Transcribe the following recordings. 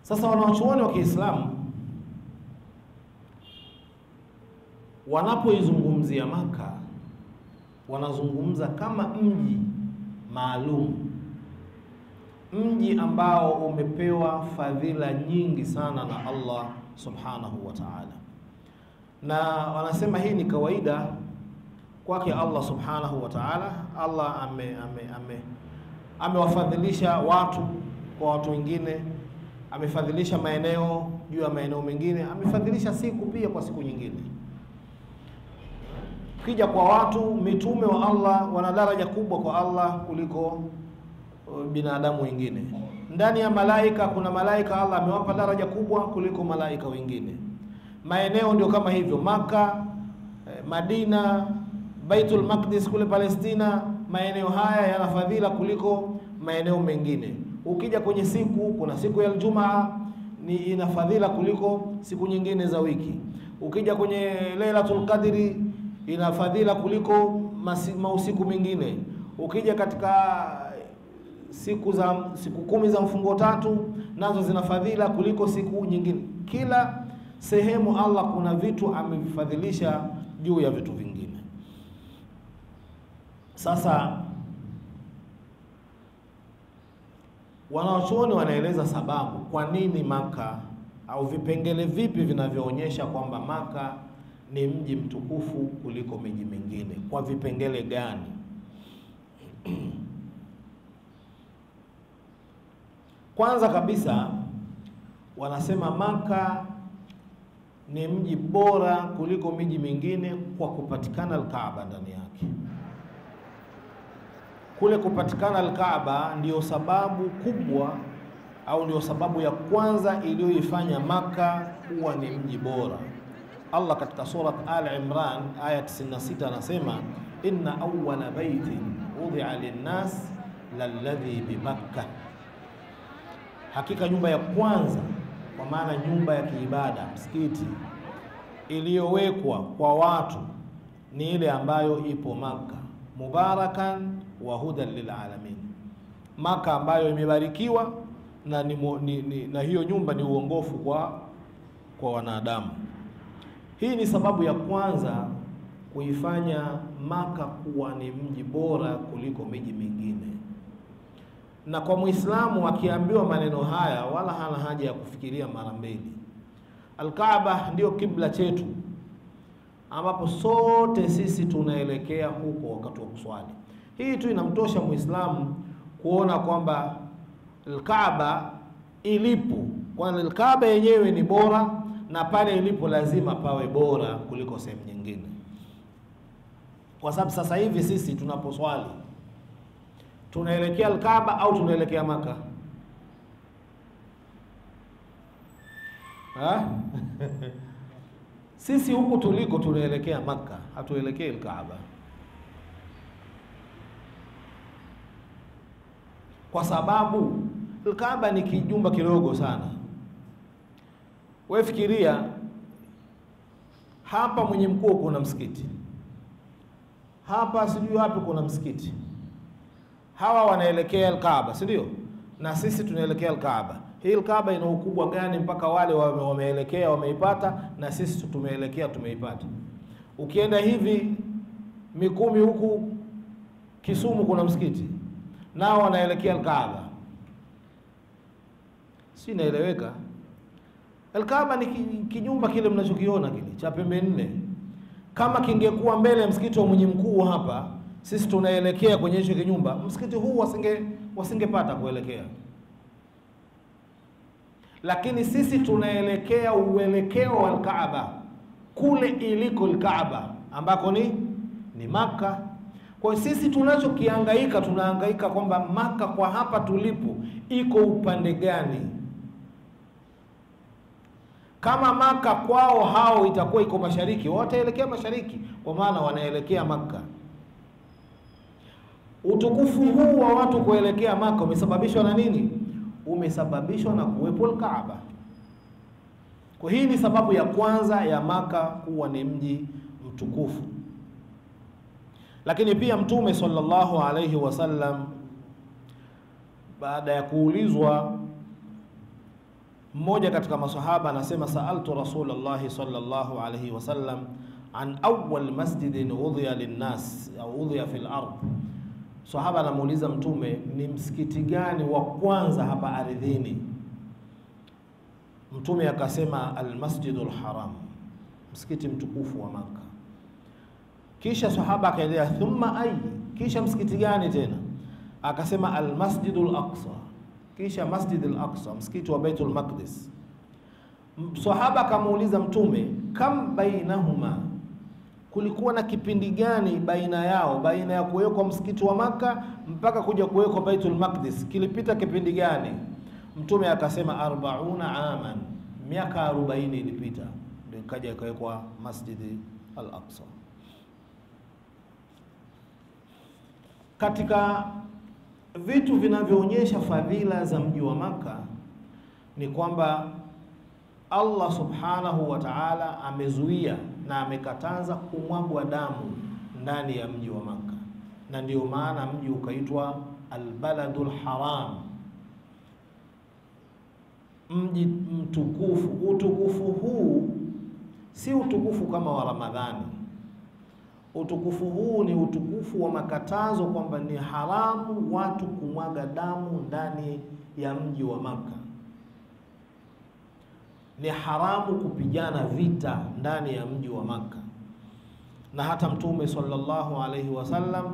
Sasa wanawachuoni wa Kiislamu wanapoizungumzia Maka wanazungumza kama mji maalum, mji ambao umepewa fadhila nyingi sana na Allah subhanahu wa ta'ala, na wanasema hii ni kawaida kwake Allah subhanahu wa ta'ala. Allah amewafadhilisha watu kwa watu wengine, amefadhilisha maeneo juu ya maeneo mengine, amefadhilisha siku pia kwa siku nyingine. Kija kwa watu, mitume wa Allah wana daraja kubwa kwa Allah kuliko binadamu wengine. Ndani ya malaika kuna malaika Allah amewapa daraja kubwa kuliko malaika wengine. Maeneo ndio kama hivyo, Maka, Madina, Baitul Maqdis kule Palestina, maeneo haya yana fadhila kuliko maeneo mengine. Ukija kwenye siku, kuna siku ya Ijumaa ni ina fadhila kuliko siku nyingine za wiki. Ukija kwenye Lailatul Qadri ina fadhila kuliko mausiku mengine. Ukija katika siku 10 za mfungo tatu nazo zina fadhila kuliko siku nyingine. Kila sehemu Allah kuna vitu amevifadhilisha juu ya vitu vingine. Sasa wanawachuoni wanaeleza sababu kwa nini Maka, au vipengele vipi vinavyoonyesha kwamba Maka ni mji mtukufu kuliko miji mingine. Kwa vipengele gani? Kwanza kabisa wanasema Maka ni mji bora kuliko miji mingine kwa kupatikana Al-Kaaba ndani yake. Kule kupatikana Al-Kaaba ndio sababu kubwa, au ndio sababu ya kwanza iliyoifanya Maka kuwa ni mji bora. Allah katika surat Al-Imran aya 96 anasema inna awwala baitin wudi'a lin-nas lalladhi bi Makkah, hakika nyumba ya kwanza, kwa maana nyumba ya kiibada, msikiti, iliyowekwa kwa watu ni ile ambayo ipo Maka, mubarakan wa hudan lil alamin, Maka ambayo imebarikiwa na hiyo nyumba ni uongofu kwa wanadamu. Hii ni sababu ya kwanza kuifanya Maka kuwa ni mji bora kuliko miji mingine. Na kwa Muislamu akiambiwa maneno haya wala hana haja ya kufikiria mara mbili. Al-Kaaba ndio kibla chetu ambapo sote sisi tunaelekea huko wakati wa kuswali. Hii tu inamtosha Muislamu kuona kwamba Al-Kaaba ilipo, kwani Al-Kaaba yenyewe ni bora, na pale ilipo lazima pawe bora kuliko sehemu nyingine. Kwa sababu sasa hivi sisi tunaposwali tunaelekea Al-Kaaba au tunaelekea Maka? Sisi huku tuliko tunaelekea Maka, hatuelekei Al-Kaaba. Kwa sababu Al-Kaaba ni kijumba kidogo sana. Wewe fikiria, hapa Mwenye Mkuu kuna msikiti, hapa sijui wapi kuna msikiti. Hawa wanaelekea Al-Kaaba, si ndio? Na sisi tunaelekea Al-Kaaba. Hii Al-Kaaba ina ukubwa gani mpaka wale wameelekea wameipata na sisi tumeelekea tumeipata? Ukienda hivi Mikumi huku Kisumu kuna msikiti, nao wanaelekea Al-Kaaba. Si inaeleweka? Al-Kaaba ni kinyumba kile mnachokiona kile cha pembe nne. Kama kingekuwa mbele ya msikiti wa Mwenye Mkuu hapa, sisi tunaelekea kwenye hicho kinyumba, msikiti huu wasingepata kuelekea. Lakini sisi tunaelekea uelekeo wa Al-Kaaba, kule iliko Al-Kaaba ambako ni Maka. Kwa sisi tunachokihangaika, tunahangaika kwamba Maka kwa hapa tulipo iko upande gani? Kama Maka kwao hao itakuwa iko mashariki, wataelekea mashariki, kwa maana wanaelekea Maka. Utukufu huu wa watu kuelekea Maka umesababishwa na nini? Umesababishwa na kuwepo Al-Kaaba. Kwa hii ni sababu ya kwanza ya Maka kuwa ni mji mtukufu. Lakini pia Mtume sallallahu alayhi wasallam baada ya kuulizwa Mmoja katika masahaba anasema, sa'altu Rasulullah sallallahu alayhi wasallam an awwal masjidin udhiya linnas au udhiya fil ard. Sahaba anamuuliza Mtume, ni msikiti gani wa kwanza hapa ardhini? Mtume akasema, almasjidul haram, msikiti mtukufu wa Maka. Kisha sahaba akaendelea, thumma ay, kisha msikiti gani tena? Akasema almasjidul aqsa, kisha masjidul aqsa, msikiti wa Baitul Maqdis. Sahaba akamuuliza Mtume, kam bainahuma, kulikuwa na kipindi gani baina yao, baina ya kuwekwa msikiti wa Maka mpaka kuja kuwekwa Baitul Maqdis, kilipita kipindi gani? Mtume akasema 40 aman, miaka 40 ilipita ndio kaja ikawekwa Masjidi al-Aqsa. Katika vitu vinavyoonyesha fadhila za mji wa Maka ni kwamba Allah subhanahu wa ta'ala amezuia na amekataza kumwagwa damu ndani ya mji wa Maka, na ndio maana mji ukaitwa al-baladul haram, mji mtukufu. Utukufu huu si utukufu kama wa Ramadhani. Utukufu huu ni utukufu wa makatazo, kwamba ni haramu watu kumwaga damu ndani ya mji wa Maka. Ni haramu kupigana vita ndani ya mji wa Maka. Na hata Mtume sallallahu alaihi wasallam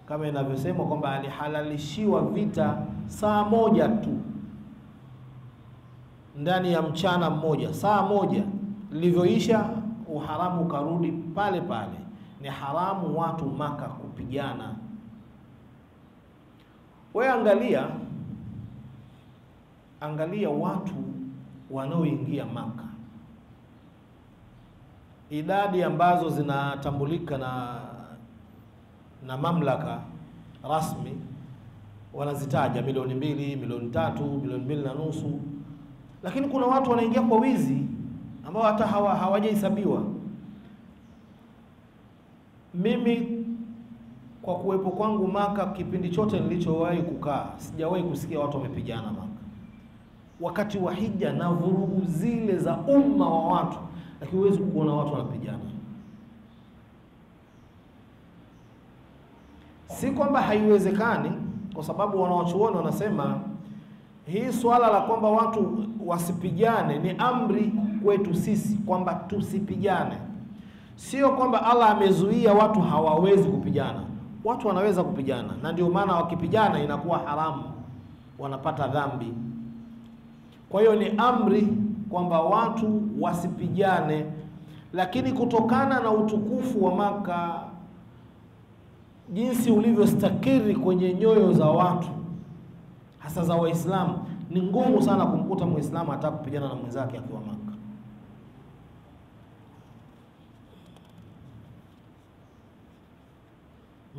kama inavyosema kwamba alihalalishiwa vita saa moja tu ndani ya mchana mmoja, saa moja lilivyoisha uharamu karudi pale pale. Ni haramu watu Maka kupigana. Wewe angalia watu wanaoingia Maka, idadi ambazo zinatambulika na mamlaka rasmi wanazitaja milioni 2, milioni 3, milioni 2.5, lakini kuna watu wanaingia kwa wizi ambao hata hawajahesabiwa. Mimi kwa kuwepo kwangu Maka, kipindi chote nilichowahi kukaa, sijawahi kusikia watu wamepigana Maka wakati wa hija na vurugu zile za umma wa watu, lakini huwezi kuona watu wanapigana. Si kwamba haiwezekani, kwa sababu wanawachuoni wanasema hii swala la kwamba watu wasipigane ni amri kwetu sisi kwamba tusipigane. Sio kwamba Allah amezuia watu hawawezi kupigana. Watu wanaweza kupigana, na ndio maana wakipigana inakuwa haramu, wanapata dhambi. Kwa hiyo ni amri kwamba watu wasipigane, lakini kutokana na utukufu wa Maka, jinsi ulivyostakiri kwenye nyoyo za watu, hasa za Waislamu, ni ngumu sana kumkuta Muislamu hata kupigana na mwenzake akiwa Maka.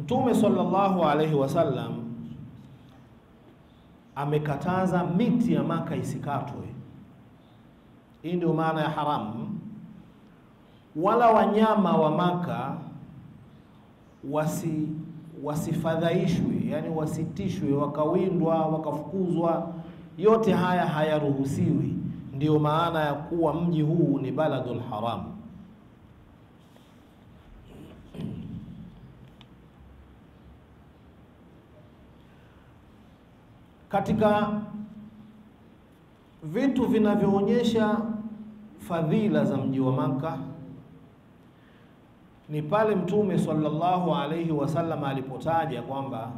Mtume sallallahu alaihi wasallam amekataza miti ya Maka isikatwe. Hii ndio maana ya haramu. Wala wanyama wa Maka wasifadhaishwe, yani wasitishwe, wakawindwa, wakafukuzwa. Yote haya hayaruhusiwi. Ndio maana ya kuwa mji huu ni baladul haram. Katika vitu vinavyoonyesha fadhila za mji wa Maka ni pale Mtume sallallahu alaihi wasallam alipotaja kwamba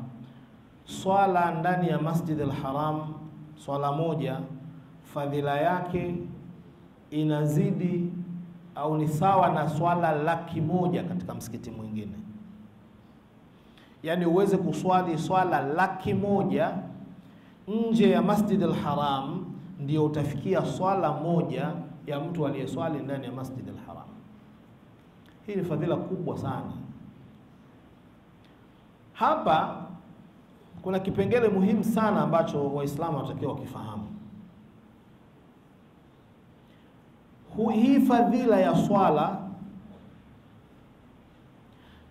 swala ndani ya Masjid al-Haram, swala moja fadhila yake inazidi au ni sawa na swala 100,000 katika msikiti mwingine. Yani uweze kuswali swala 100,000 nje ya Masjid al-Haram, ndio utafikia swala moja ya mtu aliyeswali ndani ya Masjid al-Haram. Hii ni fadhila kubwa sana. Hapa kuna kipengele muhimu sana ambacho Waislamu wanatakiwa wakifahamu. Hii fadhila ya swala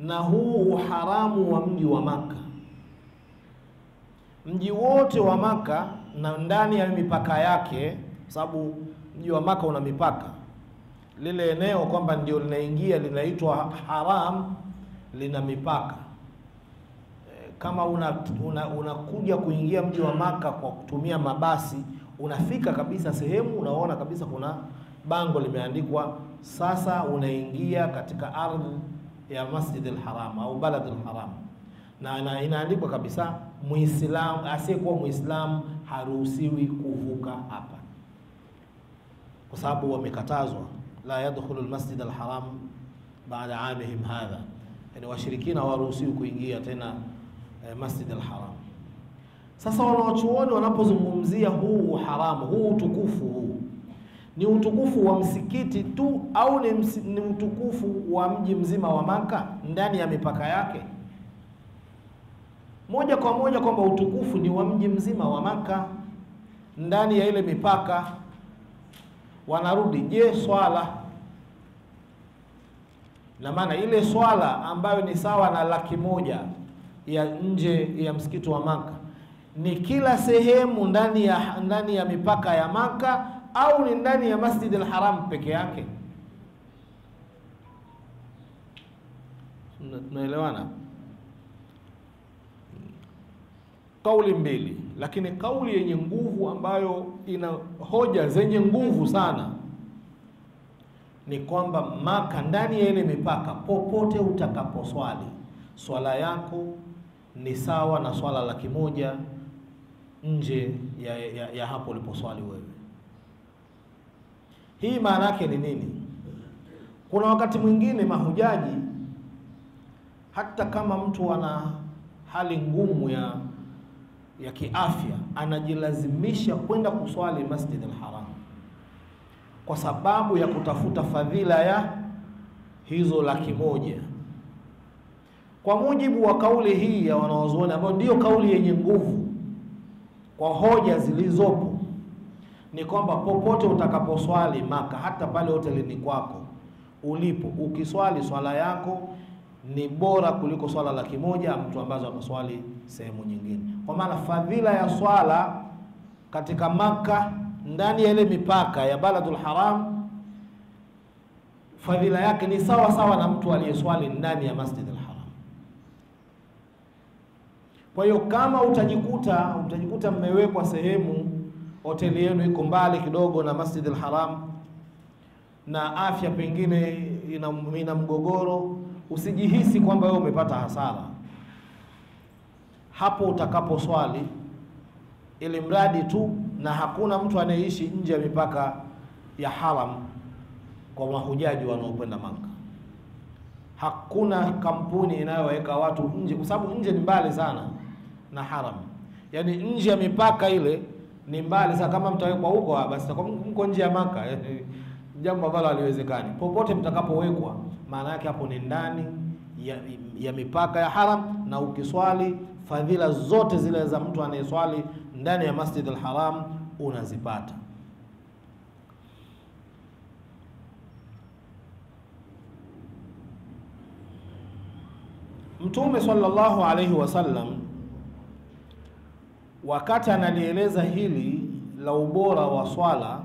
na huu uharamu wa mji wa Maka. Mji wote wa Maka na ndani ya mipaka yake sababu mji wa Maka una mipaka. Lile eneo kwamba ndio linaingia linaitwa haram, lina mipaka. Kama unakuja kuingia mji wa Maka kwa kutumia mabasi, unafika kabisa sehemu unaona kabisa kuna bango limeandikwa sasa unaingia katika ardhi ya Masjid al-Haram au Balad al-Haram, na inaandikwa kabisa Muislamu asiyekuwa Muislamu haruhusiwi kuvuka hapa, kwa sababu wamekatazwa la yadkhulu al-Masjid al-Haram baada amihim hadha, yani washirikina hawaruhusiwi kuingia tena Masjid al-Haram. Sasa wanachuoni wanapozungumzia huu haramu, huu utukufu, huu ni utukufu wa msikiti tu au ni utukufu wa mji mzima wa Maka ndani ya mipaka yake? Moja kwa moja kwamba utukufu ni wa mji mzima wa Maka ndani ya ile mipaka. Wanarudi, je, swala, na maana ile swala ambayo ni sawa na 100,000 ya nje ya msikiti wa Maka ni kila sehemu ndani ya mipaka ya Maka au ni ndani ya Masjid al-Haram peke yake? Tunaelewana? Kauli mbili, lakini kauli yenye nguvu ambayo ina hoja zenye nguvu sana ni kwamba Maka ndani ya ile mipaka, popote utakaposwali, swala yako ni sawa na swala 100,000 nje ya hapo uliposwali wewe. Hii maana yake ni nini? Kuna wakati mwingine mahujaji, hata kama mtu ana hali ngumu ya kiafya, anajilazimisha kwenda kuswali Masjid al-Haram kwa sababu ya kutafuta fadhila ya hizo 100,000. Kwa mujibu wa kauli hii ya wanawazuoni, ambao ndio kauli yenye nguvu kwa hoja zilizopo, ni kwamba popote utakaposwali Maka, hata pale hotelini kwako ulipo, ukiswali swala yako ni bora kuliko swala 100,000 mtu ambazo ataswali sehemu nyingine. Kwa maana fadhila ya swala katika Maka ndani ya ile mipaka ya Baladul Haram, fadhila yake ni sawa sawa na mtu aliyeswali ndani ya Masjid al-Haram. Kwa hiyo kama utajikuta mmewekwa sehemu, hoteli yenu iko mbali kidogo na Masjid al-Haram na afya pengine ina mgogoro, usijihisi kwamba wewe umepata hasara hapo utakaposwali, ili mradi tu, na hakuna mtu anayeishi nje ya mipaka ya haram kwa mahujaji wanaokwenda Maka. Hakuna kampuni inayoweka watu nje, kwa sababu nje ni mbali sana na haram. Yani nje ya mipaka ile ni mbali sana. Kama mtawekwa huko, basi mko nje ya Maka, jambo ambalo haliwezekani. Popote mtakapowekwa, maana yake hapo ni ndani ya mipaka ya haram, na ukiswali fadhila zote zile za mtu anayeswali ndani ya Masjid al-Haram unazipata. Mtume sallallahu alayhi wasallam wakati analieleza hili la ubora wa swala,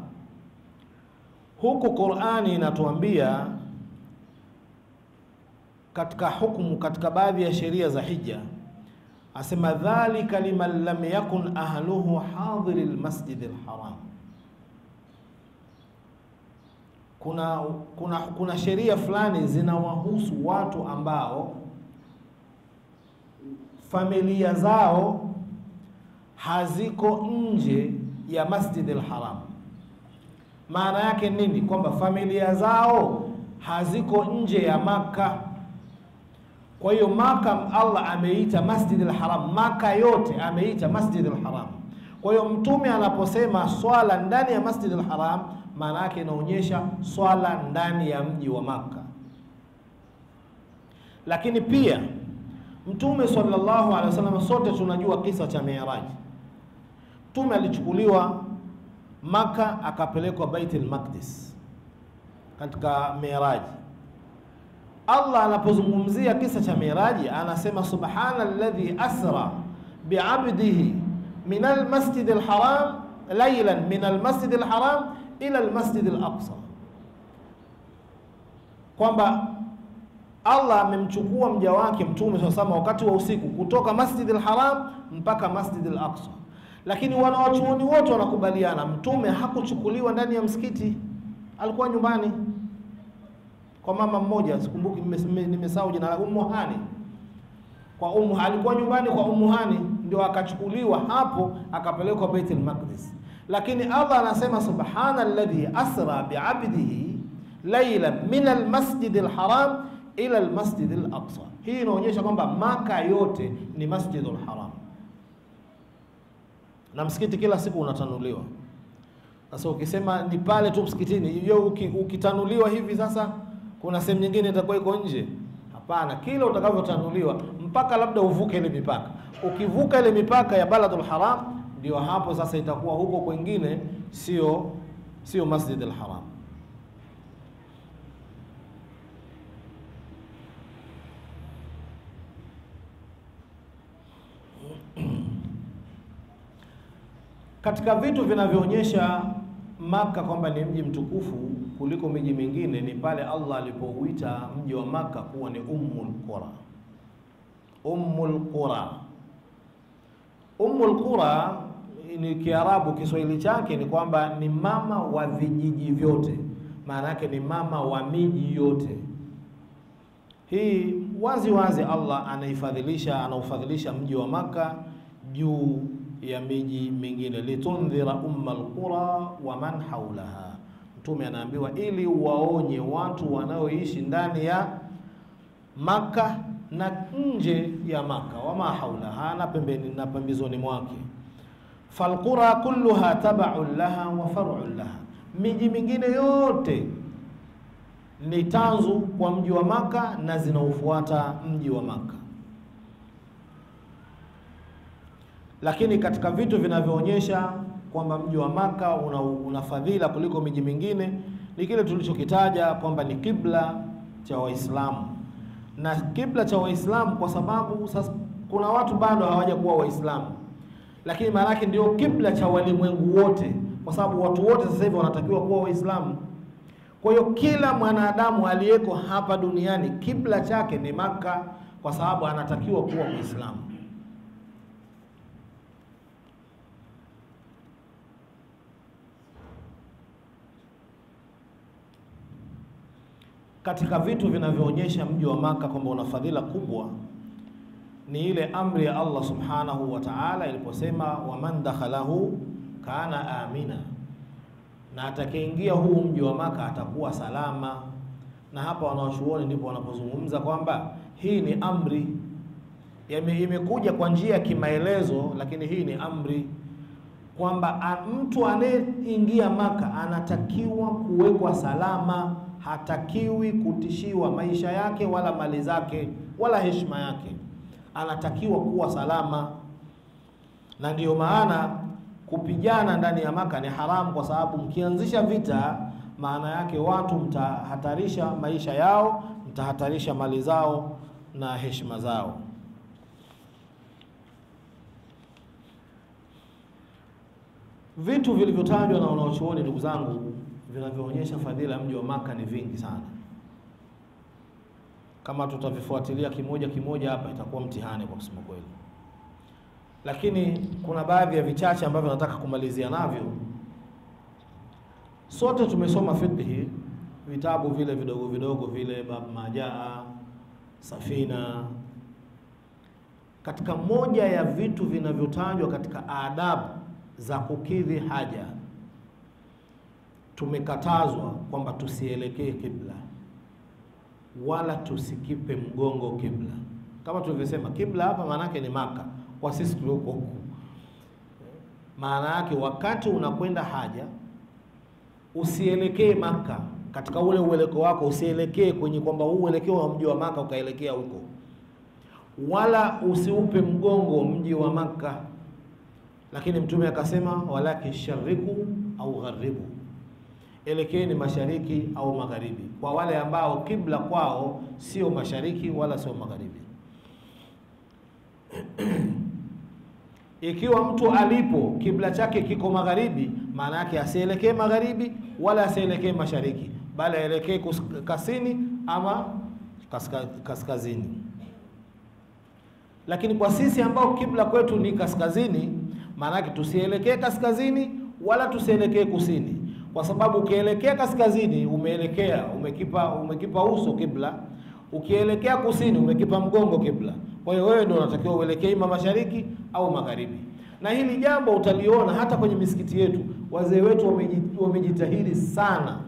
huku Qur'ani inatuambia katika hukumu, katika baadhi ya sheria za hija, asema dhalika liman lam yakun ahluhu hadiril masjidil haram. Kuna sheria fulani zinawahusu watu ambao familia zao haziko nje ya Masjidil Haram. Maana yake nini? Kwamba familia zao haziko nje ya Maka. Kwa hiyo Maka Allah ameita Masjidil Haram, Maka yote ameita Masjidil Haram. Kwa hiyo Mtume anaposema swala ndani ya Masjidil Haram, maana yake inaonyesha swala ndani ya mji wa Maka. Lakini pia Mtume sallallahu alaihi wasallam, sote tunajua kisa cha Mi'raj. Mtume alichukuliwa Maka akapelekwa Baitul Maqdis katika Mi'raj. Allah anapozungumzia kisa cha Mi'raj anasema subhanalladhi asra bi'abdihi minal masjidil haram laylan min almasjid alharam ila almasjid alaqsa, kwamba Allah amemchukua mja wake Mtume SAW wakati wa usiku kutoka Masjid al-Haram mpaka Masjid al-Aqsa. Lakini wanawachuoni wote wanakubaliana Mtume hakuchukuliwa ndani ya msikiti, alikuwa nyumbani kwa mama mmoja, sikumbuki, nimesahau jina la Ummu Hani. Alikuwa nyumbani kwa Ummu Hani, ndio akachukuliwa hapo akapelekwa Baitul Maqdis. Lakini Allah anasema subhanalladhi asra bi'abdihi laylan min al-masjid al-haram ila al-masjid al-aqsa. Hii inaonyesha kwamba Maka yote ni Masjidul Haram, na msikiti kila siku unatanuliwa. Sasa ukisema ni pale tu msikitini, hiyo ukitanuliwa hivi sasa kuna sehemu nyingine itakuwa iko nje? Hapana, kila utakavyotanuliwa mpaka labda uvuke ile mipaka. Ukivuka ile mipaka ya Baladul Haram, ndio hapo sasa itakuwa huko kwingine sio Masjidul Haram. Katika vitu vinavyoonyesha Maka kwamba ni mji mtukufu kuliko miji mingine ni pale Allah alipouita mji wa Maka kuwa ni Ummul Qura. Ummul Qura. Ummul Qura ni Kiarabu, Kiswahili chake ni kwamba ni mama wa vijiji vyote. Maana yake ni mama wa miji yote. Hii wazi wazi Allah anaufadhilisha mji wa Maka juu ya miji mingine, litundhira ummal qura wa man haulaha. Mtume anaambiwa ili waonye watu wanaoishi ndani ya Maka na nje ya Maka, wa ma haulaha, na pembeni na pembezoni mwake. Falqura kulluha tab'un laha wa far'un laha, miji mingine yote ni tanzu kwa mji wa Maka na zinaufuata mji wa Maka. Lakini katika vitu vinavyoonyesha kwamba mji wa Maka una fadhila kuliko miji mingine ni kile tulichokitaja kwamba ni kibla cha Waislamu. Na kibla cha Waislamu kwa sababu sasa kuna watu bado hawajakuwa Waislamu, lakini maana yake ndio kibla cha walimwengu wote, kwa sababu watu wote sasa hivi wanatakiwa kuwa Waislamu. Kwa hiyo kila mwanadamu aliyeko hapa duniani kibla chake ni Maka, kwa sababu anatakiwa kuwa Muislamu. Katika vitu vinavyoonyesha mji wa Maka kwamba una fadhila kubwa ni ile amri ya Allah subhanahu wa ta'ala iliposema waman dakhalahu kana amina, na atakayeingia huu mji wa Maka atakuwa salama. Na hapa wanawachuoni ndipo wanapozungumza kwamba hii ni amri, imekuja kwa njia ya kimaelezo, lakini hii ni amri kwamba mtu anayeingia Maka anatakiwa kuwekwa salama, hatakiwi kutishiwa maisha yake wala mali zake wala heshima yake, anatakiwa kuwa salama. Na ndiyo maana kupigana ndani ya Maka ni haramu, kwa sababu mkianzisha vita maana yake watu mtahatarisha maisha yao, mtahatarisha mali zao na heshima zao. Vitu vilivyotajwa na wanachuoni, ndugu zangu, vinavyoonyesha fadhila mji wa Maka ni vingi sana. Kama tutavifuatilia kimoja kimoja hapa itakuwa mtihani kwa kusema kweli, lakini kuna baadhi ya vichache ambavyo nataka kumalizia navyo. Sote tumesoma fiqh, vitabu vile vidogo vidogo vile, Bab Majaa, Safina. Katika moja ya vitu vinavyotajwa katika adabu za kukidhi haja, tumekatazwa kwamba tusielekee kibla wala tusikipe mgongo kibla. Kama tulivyosema, kibla hapa maana yake ni Maka kwa sisi tulioko huku. Maana yake wakati unakwenda haja usielekee Maka, katika ule uelekeo wako usielekee kwenye kwamba huu uelekeo wa mji wa Maka ukaelekea huko, wala usiupe mgongo mji wa Maka. Lakini Mtume akasema walaki shariku au gharibu, elekeeni mashariki au magharibi, kwa wale ambao kibla kwao sio mashariki wala sio magharibi. Ikiwa mtu alipo kibla chake kiko magharibi, maana yake asielekee magharibi wala asielekee mashariki, bali aelekee kusini ama kaskazini. Lakini kwa sisi ambao kibla kwetu ni kaskazini, maana yake tusielekee kaskazini wala tusielekee kusini, kwa sababu ukielekea kaskazini umekipa uso kibla, ukielekea kusini umekipa mgongo kibla. Kwa hiyo wewe ndio unatakiwa uelekee ima mashariki au magharibi. Na hili jambo utaliona hata kwenye misikiti yetu, wazee wetu wamejitahidi sana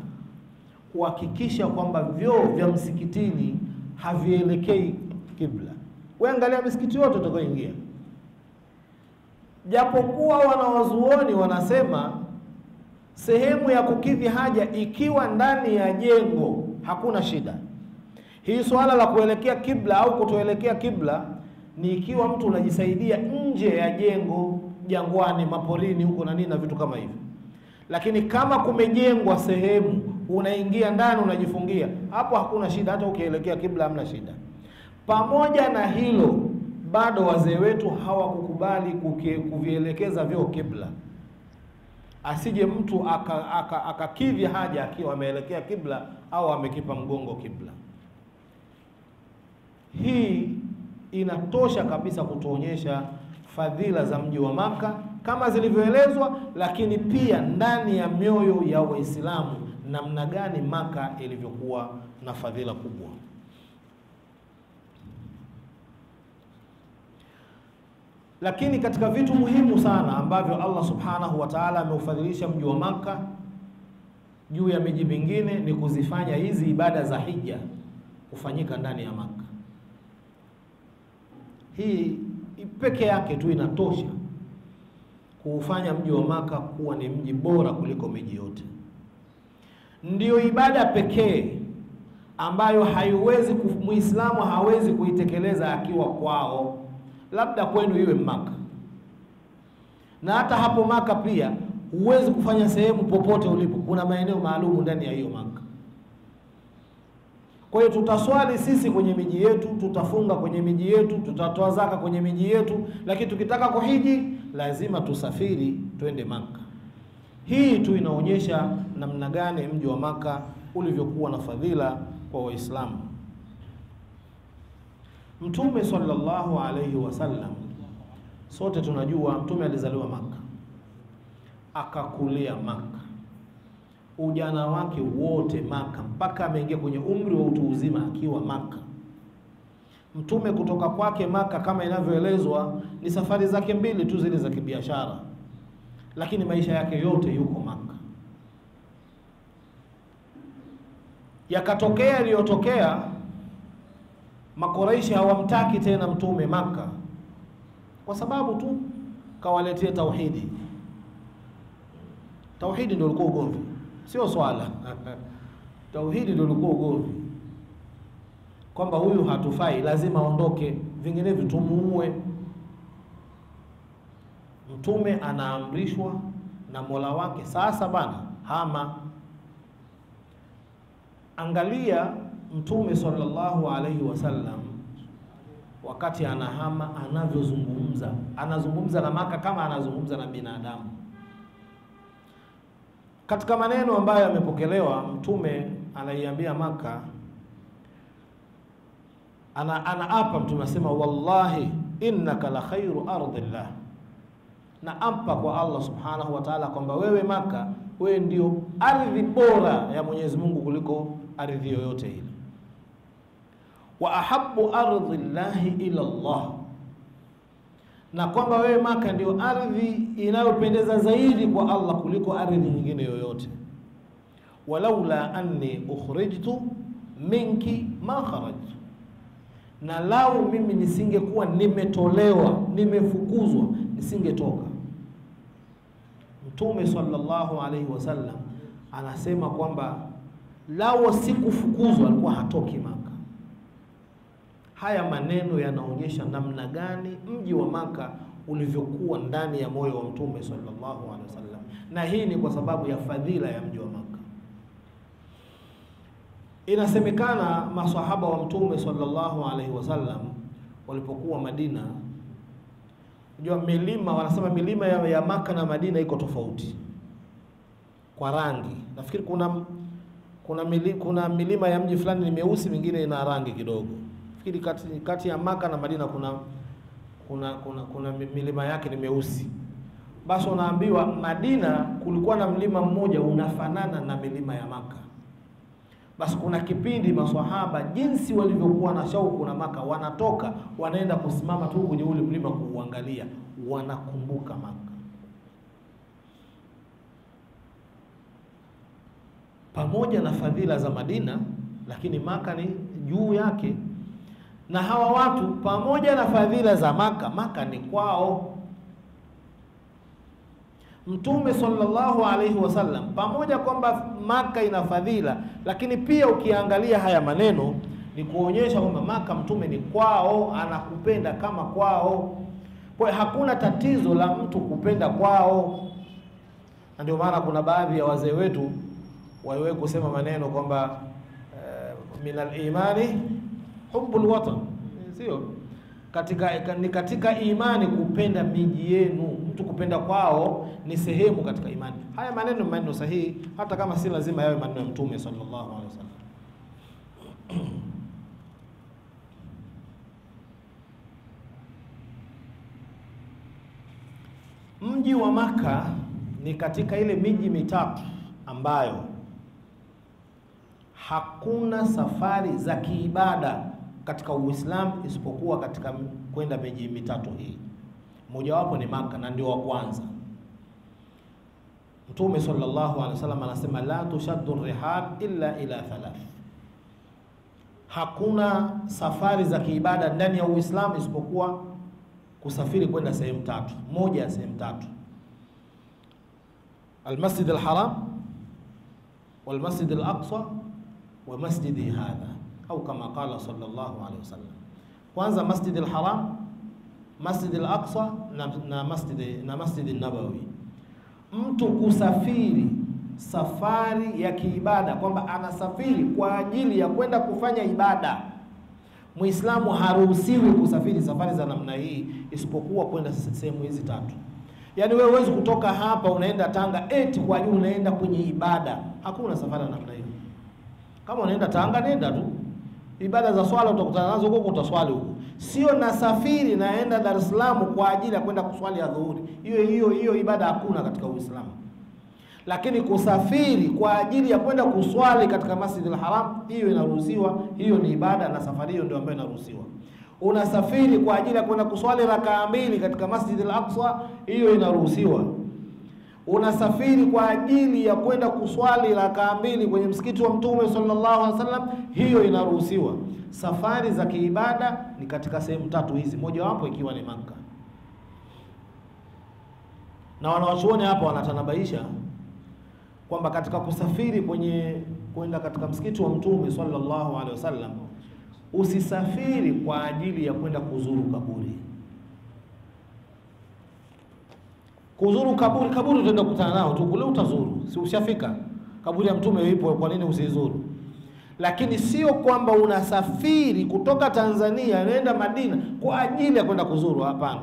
kuhakikisha kwamba vyoo vya msikitini havielekei kibla. Wewe angalia misikiti yote utakayoingia, japokuwa wanawazuoni wanasema sehemu ya kukidhi haja ikiwa ndani ya jengo hakuna shida. Hii swala la kuelekea kibla au kutoelekea kibla ni ikiwa mtu unajisaidia nje ya jengo, jangwani, maporini huko na nini na vitu kama hivyo. Lakini kama kumejengwa sehemu unaingia ndani unajifungia, hapo hakuna shida, hata ukielekea kibla hamna shida. Pamoja na hilo, bado wazee wetu hawakukubali kuvielekeza vyoo kibla. Asije mtu akakidhi haja akiwa ameelekea kibla au amekipa mgongo kibla. Hii inatosha kabisa kutuonyesha fadhila za mji wa Maka kama zilivyoelezwa, lakini pia ndani ya mioyo ya Waislamu namna gani Maka ilivyokuwa na fadhila kubwa. Lakini katika vitu muhimu sana ambavyo Allah Subhanahu wa Ta'ala ameufadhilisha mji wa Maka juu ya miji mingine ni kuzifanya hizi ibada za hija kufanyika ndani ya Maka. Hii peke yake tu inatosha kuufanya mji wa Maka kuwa ni mji bora kuliko miji yote. Ndiyo ibada pekee ambayo Muislamu hawezi kuitekeleza akiwa kwao, labda kwenu iwe Maka. Na hata hapo Maka pia huwezi kufanya sehemu popote ulipo, kuna maeneo maalum ndani ya hiyo Maka. Kwa hiyo tutaswali sisi kwenye miji yetu, tutafunga kwenye miji yetu, tutatoa zaka kwenye miji yetu, lakini tukitaka kuhiji lazima tusafiri twende Maka. Hii tu inaonyesha namna gani mji wa Maka ulivyokuwa na fadhila kwa Waislamu. Mtume sallallahu alayhi wasallam, sote tunajua Mtume alizaliwa Maka, akakulia Maka, ujana wake wote Maka, mpaka ameingia kwenye umri wa utu uzima akiwa Maka. Mtume kutoka kwake Maka kama inavyoelezwa ni safari zake mbili tu zile za kibiashara, lakini maisha yake yote yuko Maka. Yakatokea yaliyotokea, Makuraishi hawamtaki tena Mtume Maka kwa sababu tu kawaletea tauhidi. Tauhidi ndio ulikuwa ugomvi, sio swala. Tauhidi ndio ulikuwa ugomvi, kwamba huyu hatufai, lazima aondoke, vinginevyo tumuue. Mtume anaamrishwa na Mola wake, sasa bana hama. Angalia Mtume sallallahu alaihi wasallam wakati anahama anavyozungumza, anazungumza na Maka kama anazungumza na binadamu. Katika maneno ambayo yamepokelewa, Mtume anaiambia Maka, anaapa Mtume asema, wallahi innaka la khairu ardillah, na apa kwa Allah Subhanahu wa Ta'ala kwamba wewe Maka, wewe ndio ardhi bora ya Mwenyezi Mungu kuliko ardhi yoyote ile. Wa ahabbu ardillahi ila Allah, na kwamba wewe Maka ndio ardhi inayopendeza zaidi kwa Allah kuliko ardhi nyingine yoyote. Walaula anni ukhrijtu minki ma kharajtu, na lau mimi nisingekuwa nimetolewa, nimefukuzwa, nisingetoka. Mtume sallallahu alaihi wasallam anasema kwamba lau sikufukuzwa alikuwa hatoki Maka. Haya maneno yanaonyesha namna gani mji wa Maka ulivyokuwa ndani ya moyo wa Mtume sallallahu alaihi wasallam, na hii ni kwa sababu ya fadhila ya mji wa Maka. Inasemekana maswahaba wa Mtume sallallahu alaihi wasallam walipokuwa Madina, Unajua milima, wanasema milima ya Maka na Madina iko tofauti kwa rangi. Nafikiri kuna milima ya mji fulani ni meusi, mingine ina rangi kidogo. Nafikiri kati ya Maka na Madina kuna milima yake ni meusi. Basi unaambiwa Madina kulikuwa na mlima mmoja unafanana na milima ya Maka. Basi kuna kipindi maswahaba jinsi walivyokuwa na shauku na Maka, wanatoka wanaenda kusimama tu kwenye ule mlima kuuangalia, wanakumbuka Maka. Pamoja na fadhila za Madina, lakini Maka ni juu yake. Na hawa watu pamoja na fadhila za Maka, Maka ni kwao. Mtume sallallahu alaihi wasallam pamoja kwamba Maka ina fadhila, lakini pia ukiangalia haya maneno ni kuonyesha kwamba Maka Mtume ni kwao, anakupenda kama kwao. Kwa hakuna tatizo la mtu kupenda kwao. Na ndio maana kuna baadhi ya wazee wetu waliwahi kusema maneno kwamba minal imani hubbul watan, sio katika imani kupenda miji yenu. Mtu kupenda kwao ni sehemu katika imani. Haya maneno sahihi, hata kama si lazima yawe maneno ya Mtume sallallahu alaihi wasallam. Mji wa Maka ni katika ile miji mitatu ambayo hakuna safari za kiibada katika Uislamu isipokuwa katika kwenda miji mitatu hii. Mojawapo ni Maka na ndio wa kwanza. Mtume sallallahu alaihi wasallam anasema la tushaddu rihal illa ila thalath. Hakuna safari za kiibada ndani ya Uislamu isipokuwa kusafiri kwenda sehemu tatu, moja ya sehemu tatu: Al-Masjid al-Haram, wal-Masjid al-Aqsa, wa masjidi hadha, au kama qala sallallahu alaihi wasallam. Kwanza Masjid al-Haram, Masjid al-Aqsa na Masjid an-Nabawi. Mtu kusafiri safari ya kiibada kwamba anasafiri kwa ajili ya kwenda kufanya ibada, Muislamu haruhusiwi kusafiri safari za namna hii isipokuwa kwenda sehemu hizi tatu. Yaani wewe huwezi kutoka hapa unaenda Tanga eti kwa ajili unaenda kwenye ibada. Hakuna safari ya namna hiyo. Kama unaenda Tanga nenda tu. Ibada za swala utakutana nazo huko, utaswali huko. Sio nasafiri naenda Dar es Salaam kwa ajili ya kwenda kuswali adhuhuri. Hiyo ibada hakuna katika Uislamu. Lakini kusafiri kwa ajili ya kwenda kuswali katika Masjid al-Haram, hiyo inaruhusiwa, hiyo ni ibada, na safari hiyo ndio ambayo inaruhusiwa. Unasafiri kwa ajili ya kwenda kuswali rakaa mbili katika Masjid al-Aqsa, hiyo inaruhusiwa. Unasafiri kwa ajili ya kwenda kuswali rakaa mbili kwenye msikiti wa Mtume sallallahu alaihi wasallam, hiyo inaruhusiwa. Safari za kiibada ni katika sehemu tatu hizi, mojawapo ikiwa ni Maka. Na wanawachuoni hapa wanatanabaisha kwamba katika kusafiri kwenda katika msikiti wa Mtume sallallahu alaihi wasallam, usisafiri kwa ajili ya kwenda kuzuru kaburi. Kuzuru kaburi utaenda kukutana nao tu kule, utazuru, si ushafika kaburi ya Mtume ipo, kwa nini usizuru? Lakini sio kwamba unasafiri kutoka Tanzania unaenda Madina kwa ajili ya kwenda kuzuru, hapana.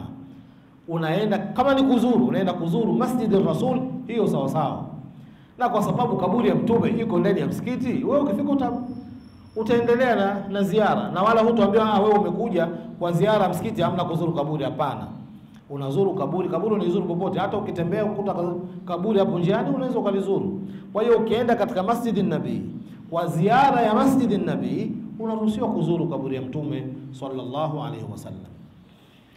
Unaenda kama ni kuzuru, unaenda kuzuru Masjid al-Rasul, hiyo sawa sawa. Na kwa sababu kaburi ya Mtume iko ndani ya msikiti, wewe ukifika utaendelea na ziara, na wala hutoambiwa wewe umekuja kwa ziara msikiti, hamna kuzuru kaburi. Hapana, unazuru kaburi unazuru popote. Hata ukitembea ukuta kaburi hapo njiani unaweza ukalizuru. Kwa hiyo ukienda katika Masjid an-Nabii kwa ziara ya Masjid an-Nabii, unaruhusiwa kuzuru kaburi ya Mtume sallallahu alaihi wasallam.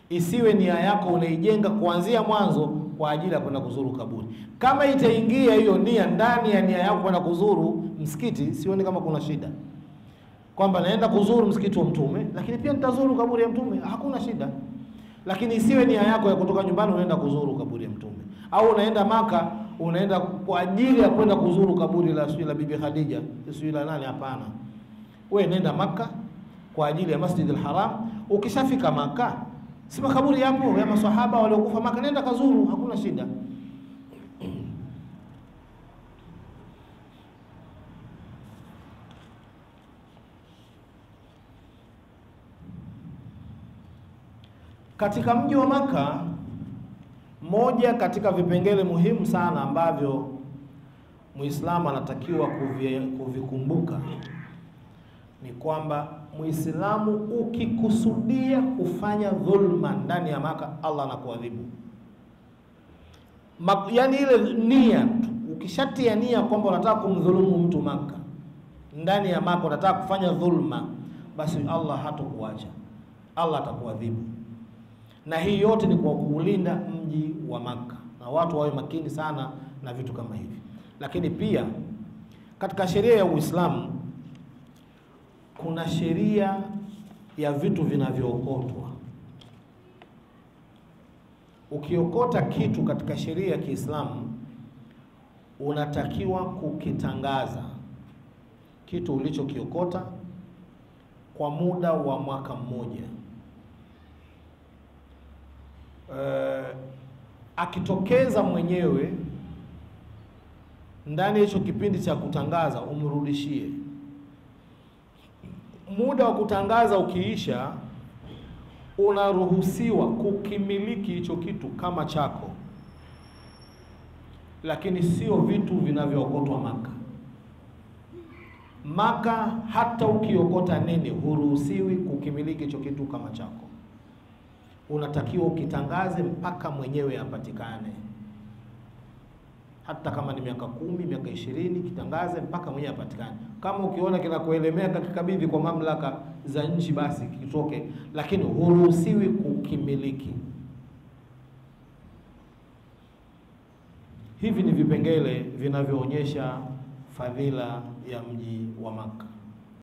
Isiwe nia yako unaijenga kuanzia mwanzo kwa ajili ya kwenda kuzuru kaburi. Kama itaingia hiyo nia ndani ya nia yako kwenda kuzuru msikiti, sioni kama kuna shida. Kwamba naenda kuzuru msikiti wa Mtume, lakini pia nitazuru kaburi ya Mtume, hakuna shida. Lakini isiwe nia yako ya kutoka nyumbani unaenda kuzuru kaburi ya Mtume. Au unaenda Maka, unaenda kwa ajili ya kwenda kuzuru kaburi la Bibi Khadija, sio la nani, hapana. Wewe nenda Maka kwa ajili ya Masjid al-Haram. Ukishafika Maka, si makaburi yapo ya maswahaba waliokufa Maka, nenda kazuru, hakuna shida. Katika mji wa Maka Moja katika vipengele muhimu sana ambavyo Muislamu anatakiwa kuvikumbuka ni kwamba Muislamu ukikusudia kufanya dhulma ndani ya Maka, Allah anakuadhibu. Yaani ile nia tu, ukishatia nia kwamba unataka kumdhulumu mtu Maka, ndani ya Maka unataka kufanya dhulma, basi Allah hatakuacha, Allah atakuadhibu. Na hii yote ni kwa kuulinda mji wa Maka, na watu wawe makini sana na vitu kama hivi. Lakini pia katika sheria ya Uislamu kuna sheria ya vitu vinavyookotwa. Ukiokota kitu katika sheria ya Kiislamu, unatakiwa kukitangaza kitu ulichokiokota kwa muda wa mwaka mmoja. Akitokeza mwenyewe ndani hicho kipindi cha kutangaza, umrudishie. Muda wa kutangaza ukiisha, unaruhusiwa kukimiliki hicho kitu kama chako, lakini sio vitu vinavyookotwa Maka. Maka hata ukiokota nini, huruhusiwi kukimiliki hicho kitu kama chako. Unatakiwa ukitangaze mpaka mwenyewe apatikane. Hata kama ni miaka 10, miaka 20, kitangaze mpaka mwenyewe apatikane. Kama ukiona kinakuelemea, kikabidhi kwa mamlaka za nchi, basi kitoke, lakini huruhusiwi kukimiliki. Hivi ni vipengele vinavyoonyesha fadhila ya mji wa Maka.